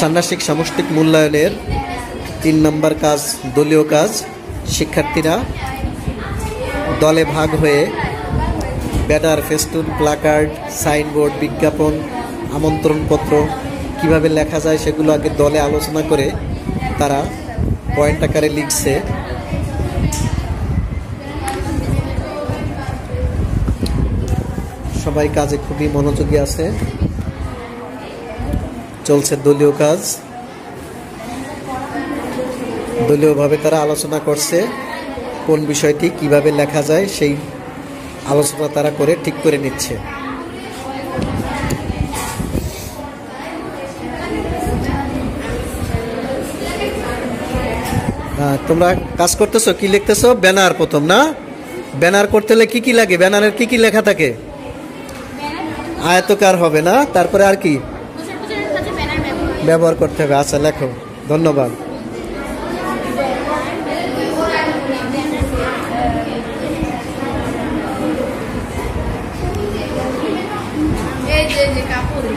ষান্মাসিক সামষ্টিক মূল্যায়নের ৩ নম্বর কাজ দলীয় কাজ। শিক্ষার্থীরা দলে ভাগ হয়ে ব্যানার, ফেস্টুন, প্লাকার্ড, সাইনবোর্ড, বিজ্ঞাপন, আমন্ত্রণপত্র কিভাবে লেখা যায় সেগুলো আগে দলে আলোচনা করে তারা পয়েন্ট আকারে লিখছে। সবাই কাজে খুবই মনোযোগী আছে। চলছে দলীয় কাজ। দলীয়ভাবে তারা আলোচনা করছে কোন বিষয়টি কিভাবে লেখা যায়, সেই আলোচনা তারা করে ঠিক করে নিচ্ছে। তোমরা কাজ করতেছো, কি লিখতেছো? ব্যানার প্রথম না? ব্যানার করতে হলে কি কি লাগে? ব্যানারের কি কি লেখা থাকে? আয়তকার হবে না, তারপরে আর কি ব্যবহার করতে হবে? আচ্ছা লেখো, ধন্যবাদ। এই যে কাপড়